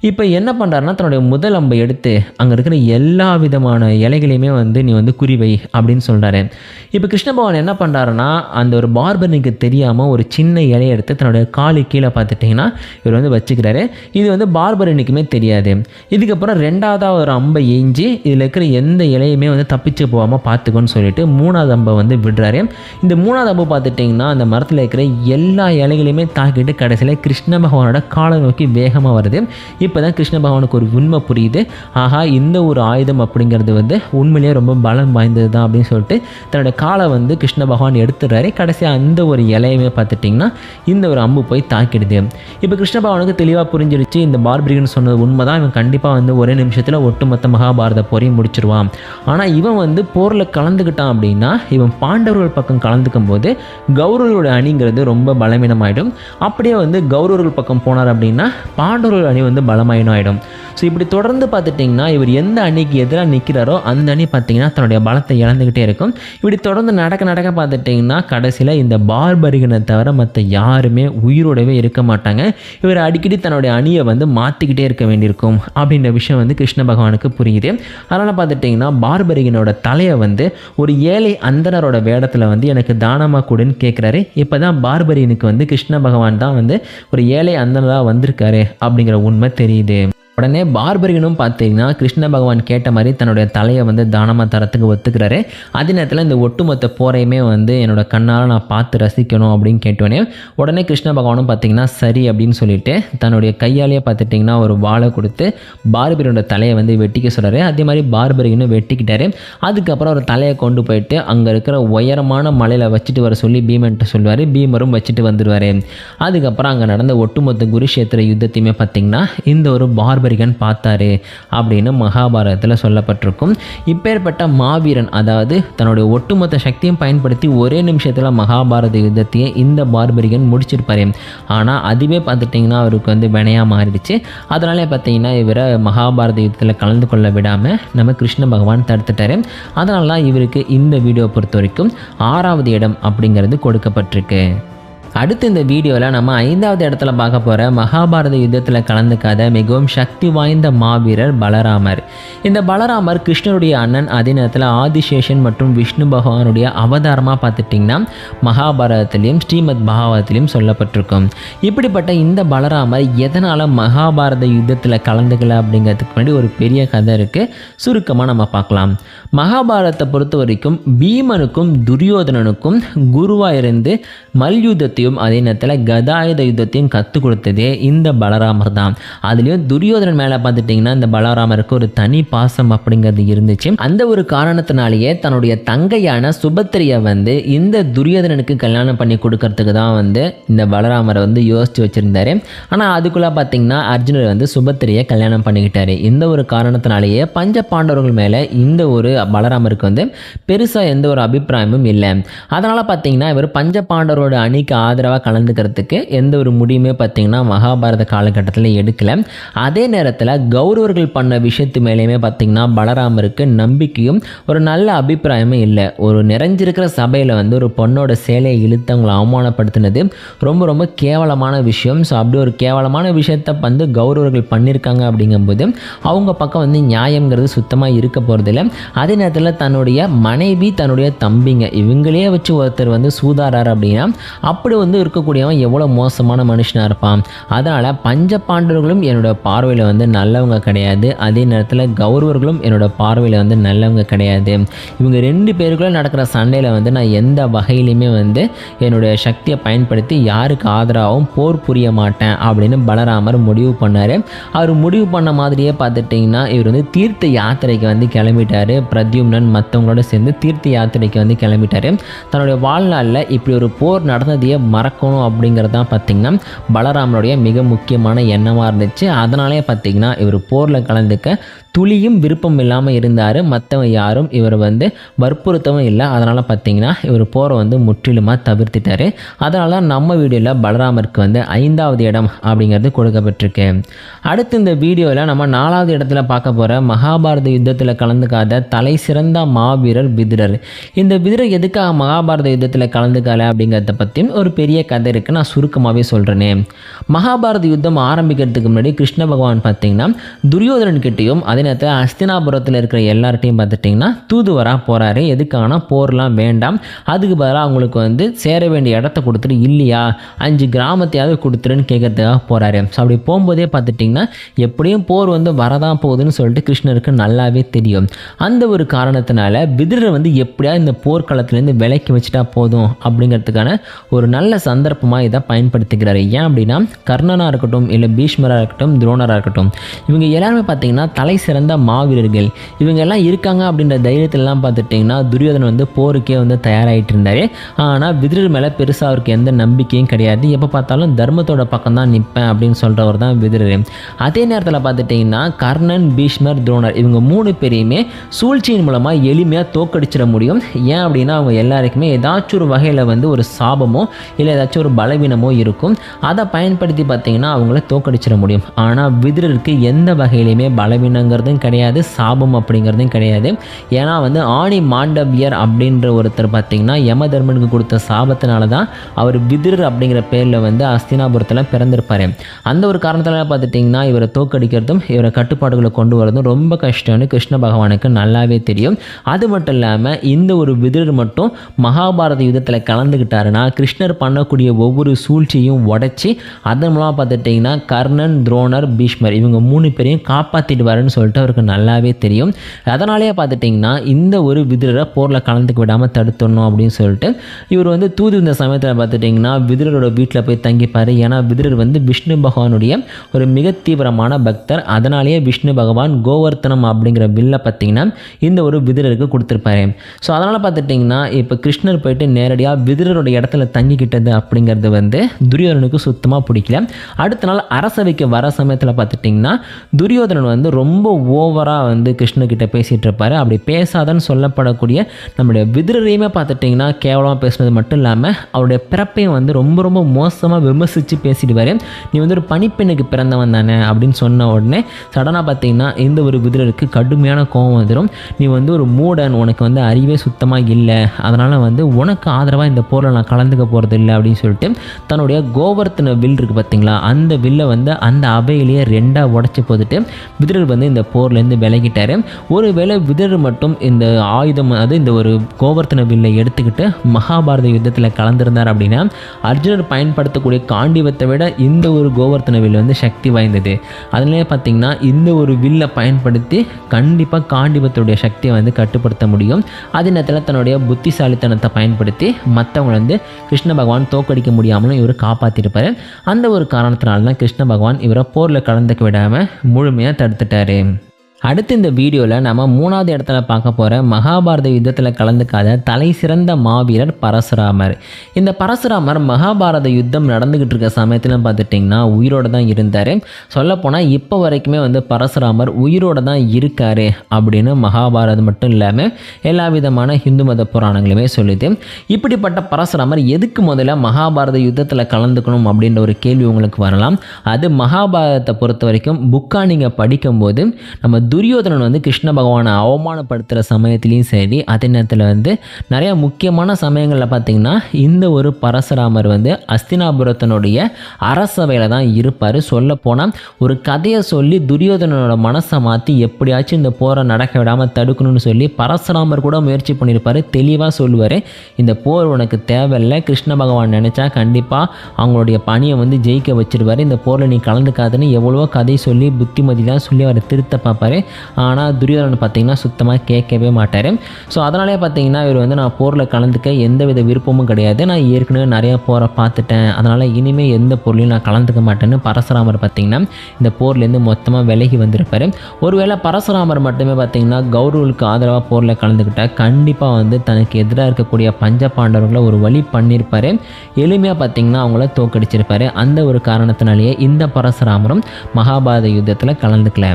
இப்போ என்ன பண்ணுறாருன்னா தன்னுடைய முதல் அம்பை எடுத்து அங்கே இருக்கிற எல்லா விதமான இலைகளையுமே வந்து நீ வந்து குறிவை அப்படின்னு சொல்கிறாரு. இப்போ கிருஷ்ண பகவான் என்ன பண்ணுறாருன்னா அந்த ஒரு பார்பரினுக்கு தெரியாமல் ஒரு சின்ன இலையை எடுத்து தன்னுடைய காலு கீழே பார்த்துட்டிங்கன்னா இவர் வந்து வச்சுக்கிறாரு. இது வந்து பார்பரினுக்குமே தெரியாது. இதுக்கப்புறம் 2வது ஒரு அம்பை எஞ்சி இதில் இருக்கிற எந்த இலையுமே வந்து தப்பிச்சு போகாமல் பார்த்துக்கோன்னு சொல்லிட்டு 3வது அம்பை வந்து விடுறாரு. இந்த 3வது அம்பு பார்த்துட்டிங்கன்னா அந்த மரத்தில் இருக்கிற எல்லா இலைகளையுமே தாக்கிட்டு கடைசியில் கிருஷ்ண பகவானோட காலை நோக்கி வேகமாக வருது. இப்போ தான் கிருஷ்ண பகவானுக்கு ஒரு உண்மை புரியுது. ஆஹா, இந்த ஒரு ஆயுதம் அப்படிங்கிறது வந்து உண்மையிலேயே ரொம்ப பலம் வாய்ந்தது தான் அப்படின்னு சொல்லிட்டு தன்னோட காலை வந்து கிருஷ்ண பகவான் எடுத்துடுறாரு. கடைசியாக அந்த ஒரு இலையுமே பார்த்துட்டிங்கன்னா இந்த ஒரு அம்பு போய் தாக்கிடுது. இப்போ கிருஷ்ண பகவானுக்கு தெளிவாக புரிஞ்சிடுச்சு இந்த பார்பரிகன் சொன்னது உண்மை தான். இவன் கண்டிப்பாக வந்து ஒரே நிமிஷத்தில் ஒட்டுமொத்த மகாபாரத போரையும் முடிச்சிருவான். ஆனால் இவன் வந்து போரில் கலந்துக்கிட்டான் அப்படின்னா இவன் பாண்டவர்கள் பக்கம் கலந்துக்கும் போது கௌரவர்களோட அணிங்கிறது ரொம்ப பலவீனமாயிடும். அப்படியே வந்து கௌரவர்கள் பக்கம் போனார் அப்படின்னா பாண்டவர்கள் அணி வந்து பலமாயினும் ஆகிடும். ஸோ இப்படி தொடர்ந்து பார்த்துட்டிங்கன்னா இவர் எந்த அணிக்கு எதிராக நிற்கிறாரோ அந்த அணி பார்த்திங்கன்னா தன்னுடைய பலத்தை இழந்துக்கிட்டே இருக்கும். இப்படி தொடர்ந்து நடக்க பார்த்துட்டிங்கன்னா கடைசியில் இந்த பார்பரிகனை தவிர மற்ற யாருமே உயிரோடவே இருக்க மாட்டாங்க. இவர் அடிக்கடி தன்னுடைய அணியை வந்து மாற்றிக்கிட்டே இருக்க வேண்டியிருக்கும் அப்படின்ற விஷயம் வந்து கிருஷ்ண பகவானுக்கு புரியுது. அதனால் பார்த்துட்டிங்கன்னா பார்பரிகனோட தலையை வந்து ஒரு ஏழை அந்தனரோட வேடத்தில் வந்து எனக்கு தானமாக கூடன்னு கேட்குறாரு. இப்போ தான் பார்பரிகனுக்கு வந்து கிருஷ்ண பகவான் தான் வந்து ஒரு ஏழை அந்தனராக வந்திருக்காரு அப்படிங்கிற உண்மை தெரியுது. உடனே பார்பரிகனும் பார்த்தீங்கன்னா கிருஷ்ண பகவான் கேட்ட மாதிரி தன்னுடைய தலையை வந்து தானமாக தரத்துக்கு ஒத்துக்கிறாரு. அதே நேரத்தில் இந்த ஒட்டுமொத்த போரையுமே வந்து என்னோட கண்ணால் நான் பார்த்து ரசிக்கணும் அப்படின்னு கேட்டோன்னே உடனே கிருஷ்ண பகவானும் பார்த்தீங்கன்னா சரி அப்படின்னு சொல்லிட்டு தன்னுடைய கையாலேயே பார்த்துட்டிங்கன்னா ஒரு வாழை கொடுத்து பார்பரிகனோட தலையை வந்து வெட்டிக்க சொல்கிறாரு. அதே மாதிரி பார்பரிகனும் வெட்டிக்கிட்டாரு. அதுக்கப்புறம் ஒரு தலையை கொண்டு போயிட்டு அங்கே இருக்கிற உயரமான மலையில் வச்சுட்டு வர சொல்லி பீமன்ட்டு சொல்லுவார். பீமரும் வச்சுட்டு வந்துடுவார். அதுக்கப்புறம் அங்கே நடந்த ஒட்டுமொத்த குருஷேத்திர யுத்தத்தையுமே பார்த்திங்கன்னா இந்த ஒரு பார்பரிகன் பார்த்தாரு அப்படின்னு மகாபாரதத்தில் சொல்லப்பட்டிருக்கும். இப்பேற்பட்ட மாவீரன், அதாவது தன்னுடைய ஒட்டுமொத்த சக்தியும் பயன்படுத்தி ஒரே நிமிஷத்தில் மகாபாரத யுத்தத்தையே இந்த பார்பரிகன் முடிச்சிருப்பாரு. ஆனால் அதுவே பார்த்துட்டிங்கன்னா அவருக்கு வந்து வினையாக மாறிடுச்சு. அதனாலே பார்த்தீங்கன்னா இவரை மகாபாரத யுத்தத்தில் கலந்து கொள்ள விடாமல் நம்ம கிருஷ்ண பகவான் தடுத்துட்டாரு. அதனால தான் இவருக்கு இந்த வீடியோ பொறுத்த வரைக்கும் 6வது இடம் அப்படிங்கிறது கொடுக்கப்பட்டிருக்கு. அடுத்து இந்த வீடியோவில் நம்ம 5வது இடத்துல பார்க்க போகிற மகாபாரத யுத்தத்தில் கலந்துக்காத மிகவும் சக்தி வாய்ந்த மாவீரர் பலராமர். இந்த பலராமர் கிருஷ்ணருடைய அண்ணன். அதே நேரத்தில் ஆதிசேஷன் மற்றும் விஷ்ணு பகவானுடைய அவதாரமாக பார்த்துட்டிங்கன்னா மகாபாரதத்திலையும் ஸ்ரீமத் பாகவதத்திலையும் சொல்லப்பட்டிருக்கும். இப்படிப்பட்ட இந்த பலராமர் எதனால் மகாபாரத யுத்தத்தில் கலந்துக்கல அப்படிங்கிறதுக்கு முன்னாடி ஒரு பெரிய கதை இருக்குது. சுருக்கமாக நம்ம பார்க்கலாம். மகாபாரதத்தை பொறுத்த வரைக்கும் பீமனுக்கும் துரியோதனனுக்கும் குருவாக இருந்து மல்யுத்தத்தையும் அதே நேரத்தில் கதாயுத யுத்தத்தையும் கற்றுக் கொடுத்ததே இந்த பலராமர் தான். அதுலேயும் துரியோதனன் மேலே பார்த்துட்டிங்கன்னா இந்த பலராமருக்கு ஒரு தனி பாசம் அப்படிங்கிறது இருந்துச்சு. அந்த ஒரு காரணத்தினாலேயே தன்னுடைய தங்கையான சுபத்திரியை வந்து இந்த துரியோதனனுக்கு கல்யாணம் பண்ணி கொடுக்கறதுக்கு தான் வந்து இந்த பலராமரை வந்து யோசித்து வச்சுருந்தாரு. ஆனால் அதுக்குள்ளே பார்த்திங்கன்னா அர்ஜுனர் வந்து சுபத்திரியை கல்யாணம் பண்ணிக்கிட்டாரு. இந்த ஒரு காரணத்தினாலேயே பஞ்ச பாண்டவர்கள் மேலே இந்த ஒரு பலராமருக்கு வந்து பெருசாக எந்த ஒரு அபிப்பிராயமும் இல்லை. அதனால் பார்த்திங்கன்னா இவர் பஞ்ச பாண்டவரோட அணிக்கு ஆதரவாக கலந்துக்கிறதுக்கு எந்த ஒரு முடிவுமே பார்த்திங்கன்னா மகாபாரத காலகட்டத்தில் எடுக்கலை. அதே நேரத்தில் கௌரவர்கள் பண்ண விஷயத்து மேலேயுமே பார்த்திங்கன்னா பலராமருக்கு நம்பிக்கையும் ஒரு நல்ல அபிப்பிராயமும் இல்லை. ஒரு நிறைஞ்சிருக்கிற சபையில் வந்து ஒரு பொண்ணோட சேலையை இழுத்து அவங்களை அவமானப்படுத்தினது ரொம்ப ரொம்ப கேவலமான விஷயம். ஸோ அப்படி ஒரு கேவலமான விஷயத்தை வந்து கௌரவர்கள் பண்ணியிருக்காங்க அப்படிங்கும்போது அவங்க பக்கம் வந்து நியாயங்கிறது சுத்தமாக இருக்க போகிறதில்ல. அதே நேரத்தில் தன்னுடைய மனைவி தன்னுடைய தம்பிங்க இவங்களே வச்சு ஒருத்தர் வந்து சூதாரார் அப்படின்னா அப்படி வந்து இருக்கக்கூடியவன் எவ்வளோ மோசமான மனுஷனாக இருப்பான். அதனால் பஞ்ச பாண்டவர்களும் என்னோட பார்வையில் வந்து நல்லவங்க கிடையாது. அதே நேரத்தில் கௌரவர்களும் என்னோட பார்வையில் வந்து நல்லவங்க கிடையாது. இவங்க 2 பேருக்குள்ளே நடக்கிற சண்டையில் வந்து நான் எந்த வகையிலையுமே வந்து என்னுடைய சக்தியை பயன்படுத்தி யாருக்கு ஆதரவாகவும் போர் புரிய மாட்டேன் அப்படின்னு பலராமர் முடிவு பண்ணார். அவர் முடிவு பண்ண மாதிரியே பார்த்துட்டிங்கன்னா இவர் வந்து தீர்த்த யாத்திரைக்கு வந்து கிளம்பிட்டார். பிரத்யும்னன் மற்றவங்களோட சேர்ந்து தீர்த்த யாத்திரைக்கு வந்து கிளம்பிட்டார். தன்னுடைய வாழ்நாளில் இப்படி ஒரு போர் நடந்ததையே மறக்கணும் அப்படிங்கிறது தான் பார்த்திங்கன்னா பலராமனுடைய மிக முக்கியமான எண்ணமாக இருந்துச்சு. அதனாலே பார்த்திங்கன்னா இவர் போரில் கலந்துக்க துளியும் விருப்பம் இல்லாமல் இருந்தார். மற்றவங்க யாரும் இவர் வந்து வற்புறுத்தவும் இல்லை. அதனால் பார்த்திங்கன்னா இவர் போரை வந்து முற்றிலுமாக தவிர்த்துட்டார். அதனால தான் நம்ம வீடியோவில் பலராமருக்கு வந்து 5வது இடம் அப்படிங்கிறது கொடுக்கப்பட்டிருக்கு. அடுத்து இந்த வீடியோவில் நம்ம 4வது இடத்துல பார்க்க போகிற மகாபாரத யுத்தத்தில் கலந்துக்காத தலை சிறந்த மாவீரர் விதுரர். இந்த விதுரர் எதுக்காக மகாபாரத யுத்தத்தில் கலந்துக்கல அப்படிங்கிறத பற்றியும் ஒரு பெரிய கதை இருக்குது. நான் சுருக்கமாகவே சொல்கிறேனே. மகாபாரத யுத்தம் ஆரம்பிக்கிறதுக்கு முன்னாடி கிருஷ்ண பகவான் பார்த்திங்கன்னா துரியோதனன் கிட்டேயும் அதே நேரத்தில் அஸ்தினாபுரத்தில் இருக்கிற எல்லார்ட்டையும் பார்த்துட்டிங்கன்னா தூதுவராக போகிறாரு. எதுக்காகனா போர்லாம் வேண்டாம், அதுக்கு பதிலாக அவங்களுக்கு வந்து சேர வேண்டிய இடத்த கொடுத்துட்டு இல்லையா 5 கிராமத்தையாவது கொடுத்துருன்னு கேட்கறதுக்காக போகிறாரு. ஸோ அப்படி போகும்போதே பார்த்துட்டிங்கன்னா எப்படியும் போர் வந்து வரதான் போகுதுன்னு சொல்லிட்டு கிருஷ்ணருக்கு நல்லாவே தெரியும். அந்த ஒரு காரணத்தினால விதுரர் வந்து எப்படியாவது இந்த போர்க்களத்துலேருந்து விலைக்கு வச்சுட்டா போதும் அப்படிங்கிறதுக்கான ஒரு நல்ல சந்தர்ப்பமாக இதை பயன்படுத்திக்கிறாரு. ஏன் அப்படின்னா கர்ணனாக இருக்கட்டும் இல்லை பீஷ்மராக இருக்கட்டும் துரோணராக இருக்கட்டும் இவங்க எல்லாருமே பார்த்திங்கன்னா தலை சிறந்த மாவீரர்கள். இவங்க எல்லாம் இருக்காங்க அப்படின்ற தைரியத்திலலாம் பார்த்துட்டிங்கன்னா துரியோதனன் வந்து போருக்கே வந்து தயாராகிட்டு இருந்தார். ஆனால் விதுரர் மேலே பெருசாக அவருக்கு எந்த நம்பிக்கையும் கிடையாது. எப்போ பார்த்தாலும் தர்மத்தோட பக்கம் தான் நிற்பேன் அப்படின்னு சொல்கிறவர் தான் விதுரர். அதே நேரத்தில் பார்த்துட்டிங்கன்னா கர்ணன் பீஷ்மர் துரோணர் இவங்க 3 பேரையுமே சூழ்ச்சியின் மூலமாக எளிமையாக தோக்கடிச்சிட முடியும். ஏன் அப்படின்னா அவங்க எல்லாருக்குமே ஏதாச்சும் ஒரு வகையில் வந்து ஒரு சாபமோ இல்லை ஏதாச்சும் ஒரு பலவீனமோ இருக்கும். அதை பயன்படுத்தி பார்த்திங்கன்னா அவங்கள தோக்கடிச்சிட முடியும். ஆனால் விதுரருக்கு எந்த வகையிலையுமே பலவீனங்கிறதும் கிடையாது, சாபம் அப்படிங்கிறதும் கிடையாது. ஏன்னா வந்து ஆணி மாண்டவியர் அப்படின்ற ஒருத்தர் பார்த்திங்கன்னா யம தர்மனுக்கு கொடுத்த சாபத்தினால தான் அவர் விதுரர் அப்படிங்கிற பேரில் வந்து அஸ்தினாபுரத்தில் பிறந்திருப்பார். அந்த ஒரு காரணத்தினால பார்த்துட்டிங்கன்னா இவரை தோக்கடிக்கிறதும் இவரை கட்டுப்பாடுகளை கொண்டு வரதும் ரொம்ப கஷ்டம்னு கிருஷ்ண பகவானுக்கு நல்லாவே தெரியும். அது மட்டும் இல்லாமல் இந்த ஒரு விதுரர் மட்டும் மகாபாரத யுத்தத்தில் கலந்துக்கிட்டாருன்னா கிருஷ்ணர் பண்ணக்கூடிய ஒவ்வொரு சூழ்ச்சியும் உடைச்சி அதன் மூலமாக பார்த்துட்டிங்கன்னா கர்ணன் துரோணர் பீஷ்மர் இவங்க 3 பேரையும் காப்பாற்றிடுவாருன்னு சொல்லிட்டு அவருக்கு நல்லாவே தெரியும். அதனாலேயே பார்த்துட்டிங்கன்னா இந்த ஒரு விதுரரை போரில் கலந்துக்க விடாமல் தடுத்துடணும் அப்படின்னு சொல்லிட்டு இவர் வந்து தூது இந்த சமயத்தில் பார்த்துட்டிங்கன்னா விதுரரோட வீட்டில் போய் தங்கிப்பார். ஏன்னா விதுரர் வந்து விஷ்ணு பகவானுடைய ஒரு மிக தீவிரமான பக்தர். அதனாலேயே விஷ்ணு பகவான் கோவர்த்தனம் அப்படிங்கிற வில்லை பார்த்திங்கன்னா இந்த ஒரு விதுரருக்கு கொடுத்துருப்பாரு. ஸோ அதனால் பார்த்துட்டிங்கன்னா இப்போ கிருஷ்ணர் போயிட்டு நேரடியாக விதுரரோட இடத்துல தங்கிக்கிட்டது அப்படிங்கிறது வந்து துரியோதனனுக்கு சுத்தமாக பிடிக்கல. அடுத்த நாள் அரசவைக்கு வர சமயத்தில் பார்த்துட்டிங்கன்னா துரியோதனன் வந்து ரொம்ப ஓவராக வந்து கிருஷ்ணர்கிட்ட பேசிகிட்டு இருப்பார். அப்படி பேசாதன்னு சொல்லப்படக்கூடிய நம்முடைய விதுரரையுமே பார்த்துட்டிங்கன்னா கேவலமாக பேசுனது மட்டும் இல்லாமல் அவருடைய பிறப்பையும் வந்து ரொம்ப ரொம்ப மோசமாக விமர்சித்து பேசிடுவார். நீ வந்து ஒரு பணிப்பெண்ணுக்கு பிறந்தவன் தானே அப்படின்னு சொன்ன உடனே சடனாக பார்த்திங்கன்னா இந்த ஒரு விதுரருக்கு கடுமையான கோபம் வந்துடும். நீ வந்து ஒரு மூடன், உனக்கு வந்து அறிவே சுத்தமாக இல்லை, அதனால் வந்து உனக்கு ஆதரவாக இந்த போரில் நான் கலந்துக்க போகிறது இல்லை அப்படின்னு சொல்லிட்டு தன்னுடைய கோவர்த்தன வில் இருக்குது பார்த்திங்களா அந்த வில்லை வந்து அந்த அவையிலேயே 2ஆக உடச்சி போட்டுட்டு விதுரர் வந்து இந்த போர்லேருந்து விலகிட்டார். ஒருவேளை விதுரர் மட்டும் இந்த ஆயுதம் அது இந்த ஒரு கோவர்த்தன வில்லை எடுத்துக்கிட்டு மகாபாரத யுத்தத்தில் கலந்திருந்தார் அப்படின்னா அர்ஜுனர் பயன்படுத்தக்கூடிய காண்டிவத்தை விட இந்த ஒரு கோவர்த்தன வில் வந்து சக்தி வாய்ந்தது. அதனாலே பார்த்திங்கன்னா இந்த ஒரு வில்லை பயன்படுத்தி கண்டிப்பாக காண்டிவத்துடைய சக்தியை வந்து கட்டுப்படுத்த முடியும். அதே நேரத்தில் தன்னுடைய புத்திசாலித்தனத்தை பயன்படுத்தி மற்றவங்களை வந்து கிருஷ்ண பகவான் தோக்கடிக்க முடியாமலும் இவர் காப்பாற்றிருப்பார். அந்த ஒரு காரணத்தினால தான் கிருஷ்ண பகவான் இவரை போரில் கலந்துக்க விடாமல் முழுமையாக தடுத்துட்டார். அடுத்து இந்த வீடியோவில் நம்ம 3வது இடத்துல பார்க்க போகிற மகாபாரத யுத்தத்தில் கலந்துக்காத தலை சிறந்த மாவீரர் பரசுராமர். இந்த பரசுராமர் மகாபாரத யுத்தம் நடந்துக்கிட்டு இருக்க சமயத்தில் பார்த்துட்டிங்கன்னா உயிரோடு தான் இருந்தார். சொல்லப்போனால் இப்போ வரைக்குமே பரசுராமர் உயிரோடு தான் இருக்கார் அப்படின்னு மகாபாரதம் மட்டும் இல்லாமல் எல்லா விதமான ஹிந்து மத புராணங்களுமே சொல்லுது. இப்படிப்பட்ட பரசுராமர் எதுக்கு முதல்ல மகாபாரத யுத்தத்தில் கலந்துக்கணும் அப்படின்ற ஒரு கேள்வி உங்களுக்கு வரலாம். அது மகாபாரதத்தை பொறுத்த வரைக்கும் புக்காக நீங்கள் படிக்கும்போது நம்ம துரியோதனன் கிருஷ்ண பகவானை அவமானப்படுத்துகிற சமயத்துலேயும் சரி, அதே நேரத்தில் நிறைய முக்கியமான சமயங்களில் பார்த்திங்கன்னா இந்த ஒரு பரசுராமர் அஸ்தினாபுரத்தினுடைய அரசவையில் தான் இருப்பார். சொல்லப்போனால் ஒரு கதையை சொல்லி துரியோதனனோட மனசை மாற்றி எப்படியாச்சும் இந்த போரை நடக்க விடாமல் தடுக்கணும்னு சொல்லி பரசுராமர் கூட முயற்சி பண்ணியிருப்பார். தெளிவாக சொல்லுவார், இந்த போர் உனக்கு தேவையில்லை, கிருஷ்ண பகவான் நினச்சா கண்டிப்பாக அவங்களுடைய பணியை ஜெயிக்க வச்சிருவார், இந்த போரில் நீ கலந்துக்காதுன்னு எவ்வளவோ கதை சொல்லி புத்திமதிலாம் சொல்லி அவரை திருத்த பார்ப்பார். ஆனால் துரியோதனன் பார்த்திங்கன்னா சுத்தமாக கேட்கவே மாட்டார். ஸோ அதனாலே பார்த்திங்கன்னா இவர் நான் போரில் கலந்துக்க எந்தவித விருப்பமும் கிடையாது, நான் ஏற்கனவே நிறையா போரை பார்த்துட்டேன், அதனால் இனிமேல் எந்த பொருளையும் நான் கலந்துக்க மாட்டேன்னு பரசுராமர் பார்த்திங்கன்னா இந்த போர்லேருந்து மொத்தமாக விலகி வந்திருப்பார். ஒருவேளை பரசுராமர் மட்டுமே பார்த்திங்கன்னா கௌரவர்களுக்கு ஆதரவாக போரில் கலந்துக்கிட்டால் கண்டிப்பாக தனக்கு எதிராக இருக்கக்கூடிய பஞ்ச பாண்டவர்களை ஒரு வழி பண்ணியிருப்பார். எளிமையாக பார்த்திங்கன்னா அவங்கள தோக்கடிச்சிருப்பார். அந்த ஒரு காரணத்தினாலேயே இந்த பரசுராமரும் மகாபாரத யுத்தத்தில் கலந்துக்கல.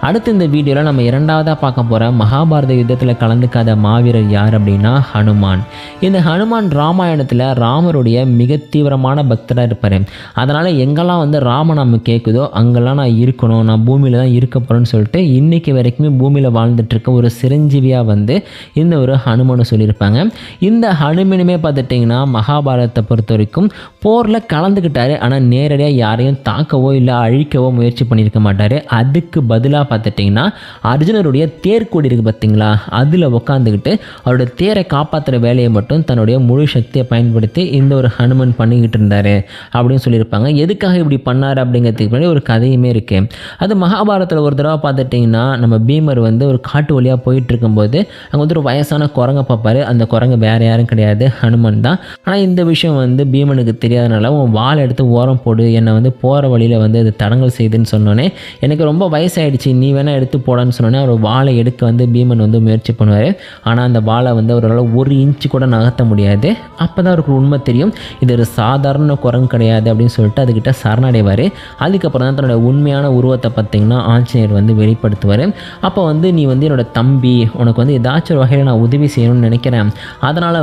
அடுத்து இந்த வீடியோவில் நம்ம 2வதாக பார்க்க போகிற மகாபாரத யுத்தத்தில் கலந்துக்காத மாவீரர் யார் அப்படின்னா ஹனுமான். இந்த ஹனுமான் ராமாயணத்தில் ராமருடைய மிக தீவிரமான பக்தராக இருப்பார். அதனால் எங்கெல்லாம் ராமநாமம் கேட்குதோ அங்கெல்லாம் நான் இருக்கணும், நான் பூமியில் தான் இருக்க போகிறேன்னு சொல்லிட்டு இன்றைக்கி வரைக்குமே பூமியில் வாழ்ந்துட்டுருக்க ஒரு சிரஞ்சீவியாக இந்த ஒரு ஹனுமானை சொல்லியிருப்பாங்க. இந்த ஹனுமனுமே பார்த்துட்டிங்கன்னா மகாபாரதத்தை பொறுத்த வரைக்கும் போரில் கலந்துக்கிட்டாரு, ஆனால் நேரடியாக யாரையும் தாக்கவோ இல்லை அழிக்கவோ முயற்சி பண்ணியிருக்க மாட்டார். அதுக்கு பதிலாக பார்த்துட்டிங்கன்னா அர்ஜுனருடைய தேர்கொடி இருக்குது பார்த்தீங்களா, அதில் உட்காந்துக்கிட்டு அவருடைய தேரை காப்பாற்றுற வேலையை மட்டும் தன்னுடைய முழு சக்தியை பயன்படுத்தி இந்த ஒரு ஹனுமன் பண்ணிக்கிட்டு இருந்தார் அப்படின்னு சொல்லியிருப்பாங்க. எதுக்காக இப்படி பண்ணார் அப்படிங்கிறதுக்கு முன்னாடி ஒரு கதையுமே இருக்குது. அது மகாபாரதத்தில் ஒரு தடவை பார்த்துட்டிங்கன்னா நம்ம பீமர் ஒரு காட்டு வழியாக போயிட்டு இருக்கும்போது அங்கே ஒரு வயசான குரங்கை பார்ப்பார். அந்த குரங்கு வேறு யாரும் கிடையாது, ஹனுமன் தான். ஆனால் இந்த விஷயம் பீமனுக்கு தெரியாதனால உன் வாழை எடுத்து ஓரம் போடு, என்னை போகிற வழியில் அது தடங்கல் செய்துன்னு சொன்னோன்னே எனக்கு ரொம்ப வயசாகிடுச்சு, நீ வேணால் எடுத்து போடான்னு சொன்னோன்னே அவர் வாழை எடுக்க பீமன் முயற்சி பண்ணுவார். ஆனால் அந்த வாழை அவரால் 1 இன்ச்சு கூட நகர்த்த முடியாது. அப்போ தான் அவருக்கு உண்மை தெரியும், இது ஒரு சாதாரண குரங்கு கிடையாது அப்படின்னு சொல்லிட்டு அதுக்கிட்ட சரணடைவார். அதுக்கப்புறம் தான் தன்னோட உண்மையான உருவத்தை பார்த்திங்கன்னா ஆஞ்சநேயர் வெளிப்படுத்துவார். அப்போ நீ என்னோட தம்பி, உனக்கு ஏதாச்சும் ஒரு வகையில் நான் உதவி செய்யணும்னு நினைக்கிறேன், அதனால்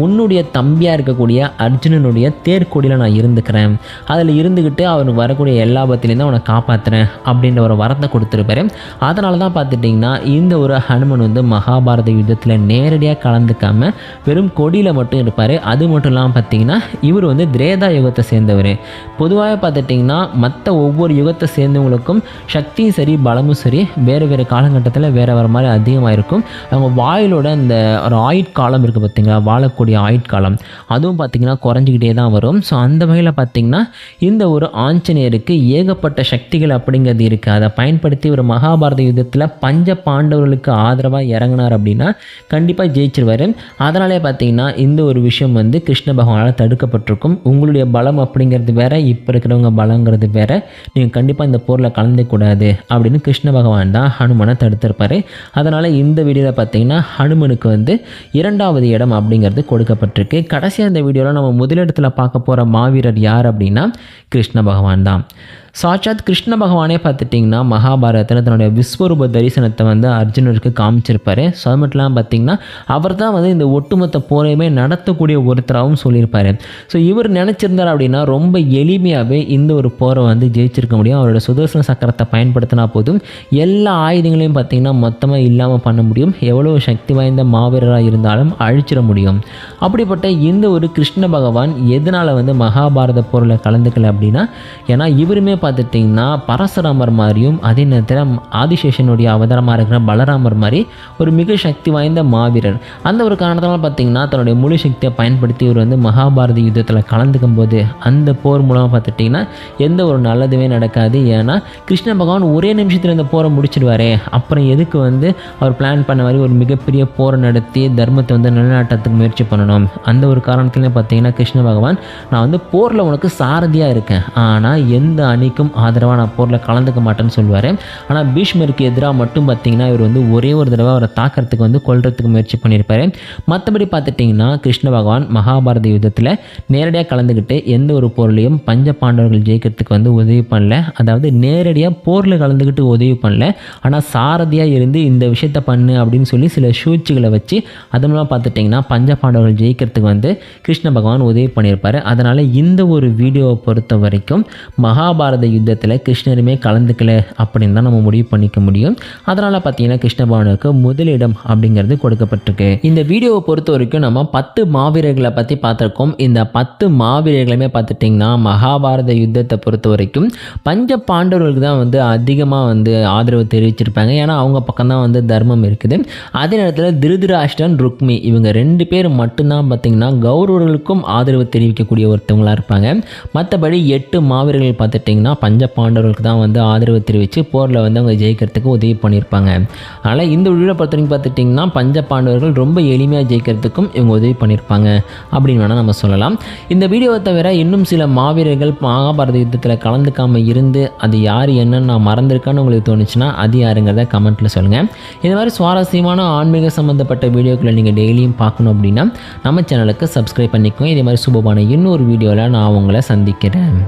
உன்னுடைய தம்பியாக இருக்கக்கூடிய அர்ஜுனனுடைய தேர்கொடியில் நான் இருந்துக்கிறேன், அதில் இருந்துக்கிட்டு அவனுக்கு வரக்கூடிய எல்லா பத்திலையும் தான் அவனை காப்பாற்றுறேன் அப்படின்ற ஒரு வரத்தை கொடுத்துருப்பாரு. அதனால தான் பார்த்துட்டிங்கன்னா இந்த ஒரு ஹனுமன் மகாபாரத யுத்தத்தில் நேரடியாக கலந்துக்காமல் வெறும் கொடியில் மட்டும் இருப்பார். அது மட்டும் இல்லாமல் பார்த்திங்கன்னா இவர் திரேதா யுகத்தை சேர்ந்தவர். பொதுவாக பார்த்துட்டிங்கன்னா மற்ற ஒவ்வொரு யுகத்தை சேர்ந்தவங்களுக்கும் சக்தியும் சரி பலமும் சரி வேறு வேறு காலகட்டத்தில் வேறு மாதிரி அதிகமாக இருக்கும். அவங்க வாயிலோட அந்த ஒரு ஆயுட்காலம் இருக்குது பார்த்திங்களா, வாழக்கூடிய ஆயுட்காலம் அதுவும் பார்த்திங்கன்னா குறைஞ்சிக்கிட்டே தான் வரும். ஸோ அந்த வகையில் பார்த்திங்கன்னா இந்த ஒரு ஆஞ்சநேயருக்கு ஏகப்பட்ட சக்திகள் அப்படிங்கிறது இருக்குது. அதை பயன்படுத்தி ஒரு மகாபாரத யுத்தத்தில் பஞ்ச பாண்டவர்களுக்கு ஆதரவாக இறங்கினார் அப்படின்னா கண்டிப்பாக ஜெயிச்சிருவார். அதனாலே பார்த்தீங்கன்னா இந்த ஒரு விஷயம் கிருஷ்ண பகவானால் தடுக்கப்பட்டிருக்கும். உங்களுடைய பலம் அப்படிங்கிறது வேற, இப்போ இருக்கிறவங்க பலங்கிறது வேற, நீங்கள் கண்டிப்பாக இந்த போரில் கலந்துக்கூடாது அப்படின்னு கிருஷ்ண பகவான் தான் ஹனுமனை தடுத்திருப்பார். அதனால் இந்த வீடியோவில் பார்த்தீங்கன்னா ஹனுமனுக்கு 2வது இடம் அப்படிங்கிறது கொடுக்கப்பட்டிருக்கு. கடைசியாக இந்த வீடியோவில் நம்ம முதலிடத்தில் பார்க்க போகிற மாவீரர் யார் அப்படின்னா கிருஷ்ண பகவான் தான். சாட்சாத் கிருஷ்ண பகவானே பார்த்துட்டிங்கன்னா மகாபாரதத்தில் தன்னுடைய விஸ்வரூப தரிசனத்தை அர்ஜுனருக்கு காமிச்சிருப்பார். ஸோ அது மட்டும் இல்லாமல் பார்த்திங்கன்னா அவர் தான் இந்த ஒட்டுமொத்த போரையுமே நடத்தக்கூடிய ஒருத்தராகவும் சொல்லியிருப்பார். ஸோ இவர் நினச்சிருந்தார் அப்படின்னா ரொம்ப எளிமையாகவே இந்த ஒரு போரை ஜெயிச்சிருக்க முடியும். அவரோட சுதர்சன சக்கரத்தை பயன்படுத்தினா போதும் எல்லா ஆயுதங்களையும் பார்த்திங்கன்னா மொத்தமாக இல்லாமல் பண்ண முடியும். எவ்வளோ சக்தி வாய்ந்த மாவீரராக இருந்தாலும் அழிச்சிட முடியும். அப்படிப்பட்ட இந்த ஒரு கிருஷ்ண பகவான் எதனால் மகாபாரத போரில் கலந்துக்கல அப்படின்னா, ஏன்னா இவருமே பார்த்துட்டிங்கன்னா பரசுராமர் மாதிரியும் அதே நேரத்தில் ஆதிசேஷனுடைய அவதாரமாக இருக்கிற பலராமர் மாதிரி ஒரு மிக சக்தி வாய்ந்த மாவீரர். அந்த ஒரு காரணத்தினால பார்த்திங்கன்னா தன்னுடைய முழு சக்தியை பயன்படுத்தி இவர் மகாபாரத யுத்தத்தில் கலந்துக்கும் போது அந்த போர் மூலமாக பார்த்துட்டிங்கன்னா எந்த ஒரு நல்லதுமே நடக்காது. ஏன்னா கிருஷ்ண பகவான் ஒரே நிமிஷத்தில் இந்த போரை முடிச்சிடுவாரே, அப்புறம் எதுக்கு அவர் பிளான் பண்ண மாதிரி ஒரு மிகப்பெரிய போரை நடத்தி தர்மத்தை நிலைநாட்டத்துக்கு முயற்சி பண்ணணும். அந்த ஒரு காரணத்துலேயும் பார்த்திங்கன்னா கிருஷ்ண பகவான் நான் போரில் உனக்கு சாரதியாக இருக்கேன், ஆனால் எந்த அணி அணிக்கும் ஆதரவாக நான் போரில் கலந்துக்க மாட்டேன்னு சொல்லுவார். ஆனால் பீஷ்மருக்கு எதிராக மட்டும் பார்த்திங்கன்னா இவர் வந்து ஒரே ஒரு தடவை அவரை தாக்கிறதுக்கு வந்து கொல்றதுக்கு முயற்சி பண்ணியிருப்பார். மற்றபடி பார்த்துட்டிங்கன்னா கிருஷ்ண பகவான் மகாபாரத யுத்தத்தில் நேரடியாக கலந்துக்கிட்டு எந்த ஒரு போர்லையும் பஞ்ச பாண்டவர்கள் ஜெயிக்கிறதுக்கு வந்து உதவி பண்ணல. அதாவது நேரடியாக போரில் கலந்துக்கிட்டு உதவி பண்ணல, ஆனால் சாரதியாக இருந்து இந்த விஷயத்தை பண்ணு அப்படின்னு சொல்லி சில சூழ்ச்சிகளை வச்சு அது மூலமாக பார்த்துட்டிங்கன்னா பஞ்ச பாண்டவர்கள் ஜெயிக்கிறதுக்கு வந்து கிருஷ்ண பகவான் உதவி பண்ணியிருப்பார். அதனால் இந்த ஒரு வீடியோவை பொறுத்த வரைக்கும் மகாபாரத யுத்தத்தில் கிருஷ்ணருமே கலந்துக்கல அப்படின்னு தான் நம்ம முடிவு பண்ணிக்க முடியும். அதனால் பார்த்தீங்கன்னா கிருஷ்ண பகவானுக்கு முதலிடம் அப்படிங்கிறது கொடுக்கப்பட்டிருக்கு. இந்த வீடியோவை பொறுத்த வரைக்கும் நம்ம 10 மாவீரர்களை பற்றி பார்த்துருக்கோம். இந்த 10 மாவீரர்களுமே பார்த்துட்டிங்கன்னா மகாபாரத யுத்தத்தை பொறுத்த வரைக்கும் பஞ்ச பாண்டவர்களுக்கு தான் வந்து அதிகமாக வந்து ஆதரவு தெரிவிச்சிருப்பாங்க. ஏன்னா அவங்க பக்கம் தான் வந்து தர்மம் இருக்குது. அதே நேரத்தில் திருதராஷ்டிரன், ருக்மி இவங்க 2 பேர் மட்டும்தான் பார்த்திங்கன்னா கௌரவர்களுக்கும் ஆதரவு தெரிவிக்கக்கூடிய ஒருத்தவங்களாக இருப்பாங்க. மற்றபடி 8 மாவீரர்கள் பார்த்துட்டிங்கன்னா பஞ்ச பாண்டவர்களுக்கு தான் வந்து ஆதரவு தெரிவித்து போரில் வந்து அவங்க ஜெயிக்கிறதுக்கு உதவி பண்ணியிருப்பாங்க. அதனால் இந்த வீடியோ பொறுத்த வரைக்கும் பார்த்துட்டிங்கன்னா பஞ்ச பாண்டவர்கள் ரொம்ப எளிமையாக ஜெயிக்கிறதுக்கும் இவங்க உதவி பண்ணியிருப்பாங்க அப்படின்னு வேணால் நம்ம சொல்லலாம். இந்த வீடியோவை தவிர இன்னும் சில மாவீரர்கள் மகாபாரத யுத்தத்தில் கலந்துக்காமல் இருந்து அது யார் என்னன்னு நான் மறந்துருக்கான்னு உங்களுக்கு தோணுச்சுன்னா அது யாருங்கிறத கமெண்ட்டில் சொல்லுங்கள். இந்த மாதிரி சுவாரஸ்யமான ஆன்மீக சம்மந்தப்பட்ட வீடியோக்களை நீங்கள் டெய்லியும் பார்க்கணும் அப்படின்னா நம்ம சேனலுக்கு சப்ஸ்கிரைப் பண்ணிக்கோங்க. இதே மாதிரி சுபமான இன்னொரு வீடியோவில் நான் உங்களை சந்திக்கிறேன்.